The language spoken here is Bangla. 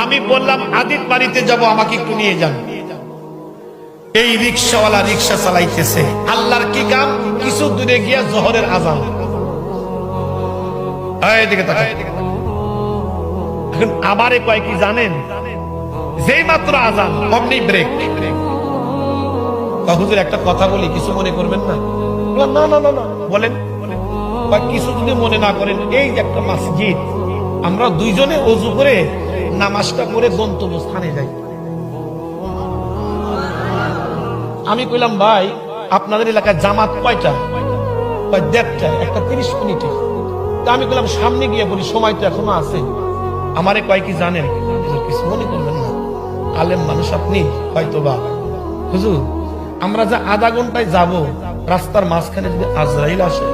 আমি বললাম আদিত বাড়িতে যাব, আমাকে একটু নিয়ে যান। এই রিক্সাওয়ালা রিক্সা চালাইতেছে, আল্লাহর কি কাম, কিছু দূরে গিয়া জোহরের আজান। এদিকে তাকান। এখন আমারে কয় কি জানেন, যেই মাত্র আজান অমনি ব্রেক। হুজুর একটা কথা বলি, কিছু মনে করবেন না? না না না না, বলেন। কিছু যদি মনে না করেন, এই যে একটা মসজিদ, আমরা দুইজনে ওযু করে নামাজটা করে গন্তব্যস্থানে যাই। আমি কইলাম ভাই আপনাদের এলাকায় জামাত কয়টা? 1:30, একটা 30 মিনিটে। আমি কইলাম সামনে গিয়ে বলি, সময় তো এখনো আছে। আমারে কয় কি জানেন, কিছু মনে করবেন না, আলেম মানুষ আপনি, হয়তো বা হুজুর আমরা যা আধা ঘন্টায় যাব, রাস্তার মাঝখানে যদি আজরাইল আসে